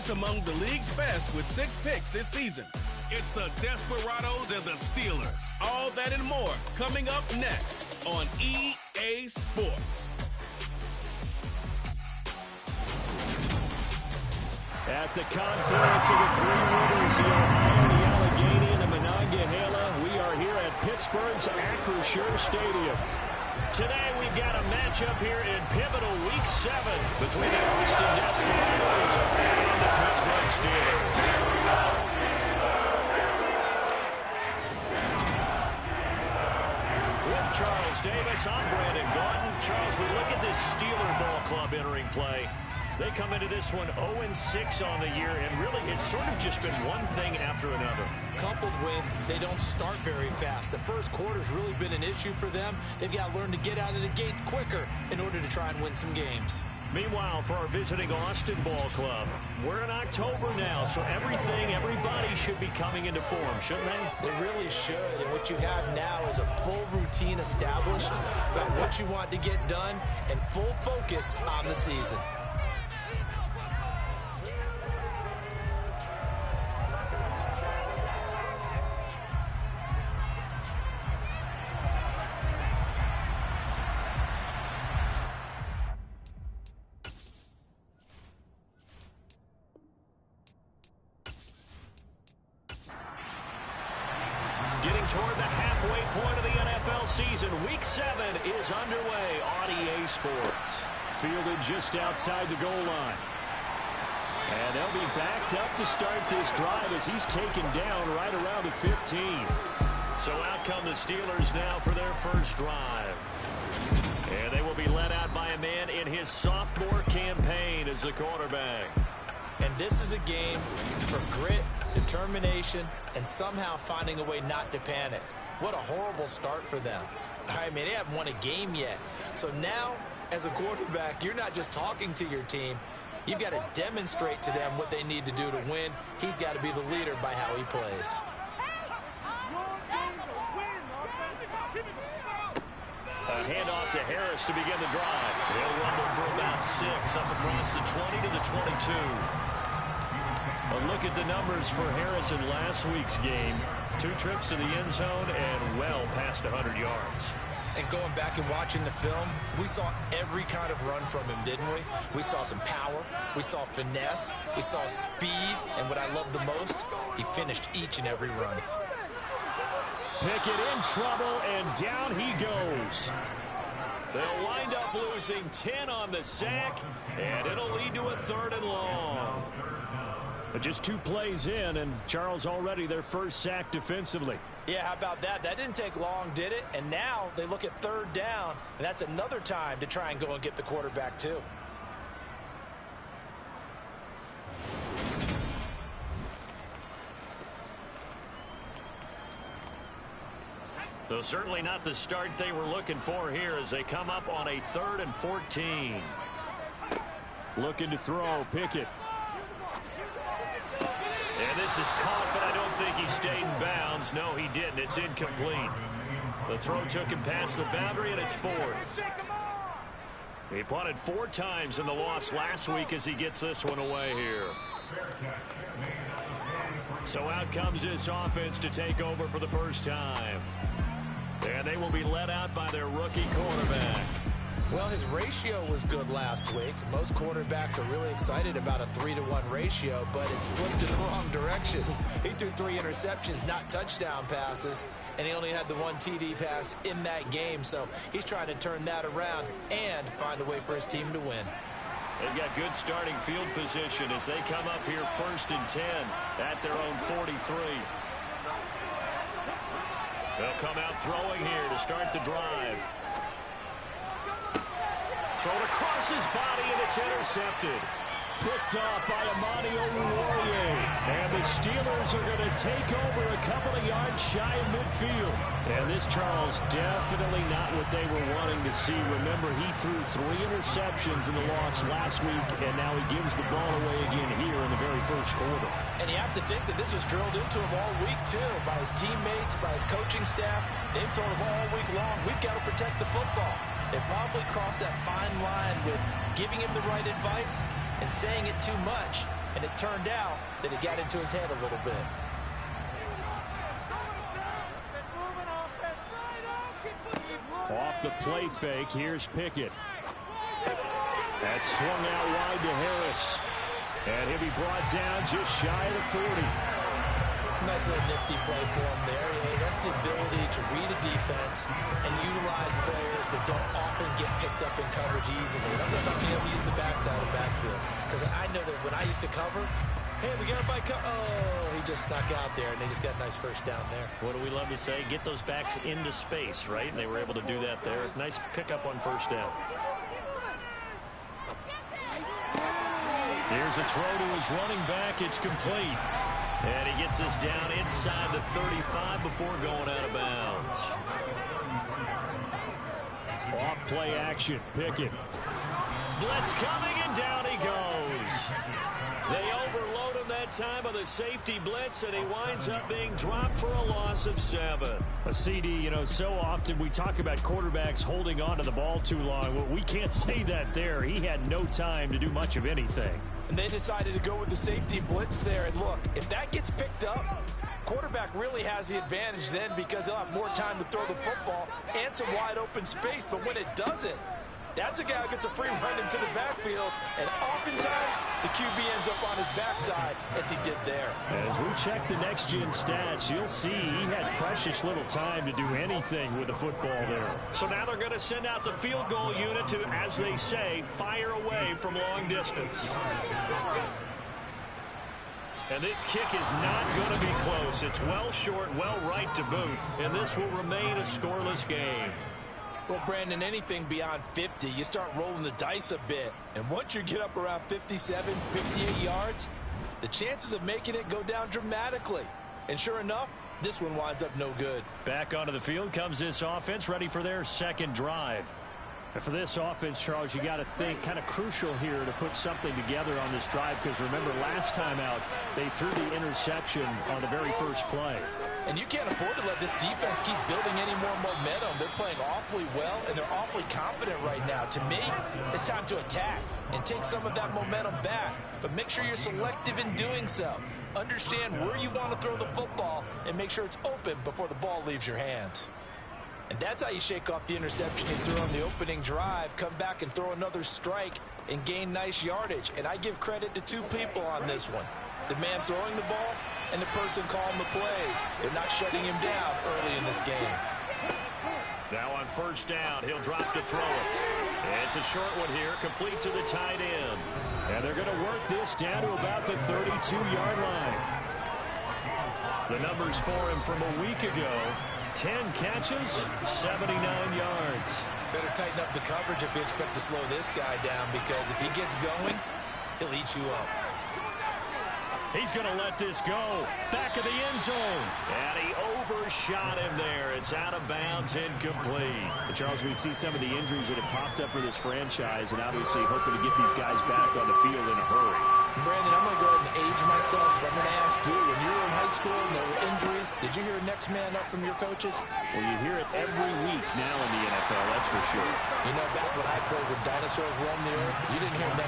ranks among the league's best with 6 picks this season. It's the Desperados and the Steelers. All that and more coming up next on EA Sports. At the confluence of the 3 rivers, the Ohio, the Allegheny, and the Monongahela, we are here at Pittsburgh's Acrisure Stadium. Today we've got a matchup here in pivotal Week 7 between the Austin Desperados and the Pittsburgh Steelers. With Charles Davis, I'm Brandon Gordon. Charles, we look at this Steeler ball club entering play. They come into this one 0-6 on the year, and really it's sort of just been one thing after another. Coupled with they don't start very fast. The first quarter's really been an issue for them. They've got to learn to get out of the gates quicker in order to try and win some games. Meanwhile, for our visiting Austin ball club, we're in October now, so everybody should be coming into form, shouldn't they? They really should, and what you have now is a full routine established about what you want to get done and full focus on the season. Getting toward the halfway point of the NFL season, Week 7 is underway on EA Sports. Fielded just outside the goal line. And they'll be backed up to start this drive as he's taken down right around the 15. So out come the Steelers now for their first drive. And they will be led out by a man in his sophomore campaign as the quarterback. And this is a game for grit, determination, and somehow finding a way not to panic. What a horrible start for them. I mean, they haven't won a game yet. So now, as a quarterback, you're not just talking to your team. You've got to demonstrate to them what they need to do to win. He's got to be the leader by how he plays. A handoff to Harris to begin the drive. He'll rumble for about 6 up across the 20 to the 22. A look at the numbers for Harris in last week's game. 2 trips to the end zone and well past 100 yards. And going back and watching the film, we saw every kind of run from him, didn't we? We saw some power, we saw finesse, we saw speed, and what I love the most, he finished each and every run. Pickett in trouble, and down he goes. They'll wind up losing 10 on the sack, and it'll lead to a 3rd and long. But just 2 plays in, and Charles already their first sack defensively. Yeah, how about that? That didn't take long, did it? And now they look at 3rd down, and that's another time to try and go and get the quarterback too. So certainly not the start they were looking for here as they come up on a 3rd and 14. Looking to throw, Pickett. And this is caught, but I don't think he stayed in bounds. No, he didn't. It's incomplete. The throw took him past the boundary, and it's 4th. He punted 4 times in the loss last week as he gets this one away here. So out comes this offense to take over for the first time. And they will be led out by their rookie quarterback. Well, his ratio was good last week. Most quarterbacks are really excited about a 3-to-1 ratio, but it's flipped in the wrong direction. He threw 3 interceptions, not touchdown passes, and he only had the 1 TD pass in that game. So he's trying to turn that around and find a way for his team to win. They've got good starting field position as they come up here 1st and 10 at their own 43. They'll come out throwing here to start the drive. Thrown across his body, and it's intercepted. Picked off by Amani Oruwariye. And the Steelers are going to take over a couple of yards shy of midfield. And this, Charles, definitely not what they were wanting to see. Remember, he threw 3 interceptions in the loss last week, and now he gives the ball away again here in the very first quarter. And you have to think that this was drilled into him all week, too, by his teammates, by his coaching staff. They've told him all week long, we've got to protect the football. They probably crossed that fine line with giving him the right advice and saying it too much. and it turned out that it got into his head a little bit. Off the play fake, here's Pickett. That's swung out wide to Harris. And he'll be brought down just shy of the 40. Nice little nifty play for him there. Hey, that's the ability to read a defense and utilize players that don't often get picked up in coverage easily. And I'm talking about being able to use the backside of the backfield. Because I know that when I used to cover, hey, we got a bike. Oh, he just snuck out there, and they just got a nice first down there. What do we love to say? Get those backs into space, right? And they were able to do that there. Nice pickup on first down. Here's a throw to his running back. It's complete. And he gets us down inside the 35 before going out of bounds. Off play action. Pickett. Blitz coming, and down he goes. They overload him that time with a safety blitz, and he winds up being dropped for a loss of 7. A CD, you know, so often we talk about quarterbacks holding on to the ball too long. Well, we can't say that there. He had no time to do much of anything. And they decided to go with the safety blitz there. And look, if that gets picked up, quarterback really has the advantage then because he'll have more time to throw the football and some wide open space. But when it doesn't, that's a guy who gets a free run into the backfield, and oftentimes the QB ends up on his backside, as he did there. As we check the next-gen stats, you'll see he had precious little time to do anything with the football there. So now they're going to send out the field goal unit to, as they say, fire away from long distance. And this kick is not going to be close. It's well short, well right to boot, and this will remain a scoreless game. Well, Brandon, anything beyond 50, you start rolling the dice a bit. And once you get up around 57, 58 yards, the chances of making it go down dramatically. And sure enough, this one winds up no good. Back onto the field comes this offense, ready for their second drive. And for this offense, Charles, you got to think kind of crucial here to put something together on this drive, because remember last time out, they threw the interception on the very first play. And you can't afford to let this defense keep building any more momentum. They're playing awfully well, and they're awfully confident right now. To me, it's time to attack and take some of that momentum back. But make sure you're selective in doing so. Understand where you want to throw the football and make sure it's open before the ball leaves your hands. And that's how you shake off the interception you threw on the opening drive, come back and throw another strike and gain nice yardage. And I give credit to two people on this one. The man throwing the ball and the person calling the plays. They're not shutting him down early in this game. Now on first down, he'll drop to throw it. It's a short one here, complete to the tight end. And they're going to work this down to about the 32-yard line. The numbers for him from a week ago, 10 catches, 79 yards. Better tighten up the coverage if you expect to slow this guy down, because if he gets going, he'll eat you up. He's going to let this go. Back of the end zone. And he overshot him there. It's out of bounds, incomplete. And Charles, we see some of the injuries that have popped up for this franchise, and obviously hoping to get these guys back on the field in a hurry. Brandon, I'm going to go ahead and age myself, but I'm going to ask you, when you were in high school and there were injuries, did you hear next man up from your coaches? Well, you hear it every week now in the NFL, that's for sure. You know, back when I played with dinosaurs roam the earth, you didn't hear next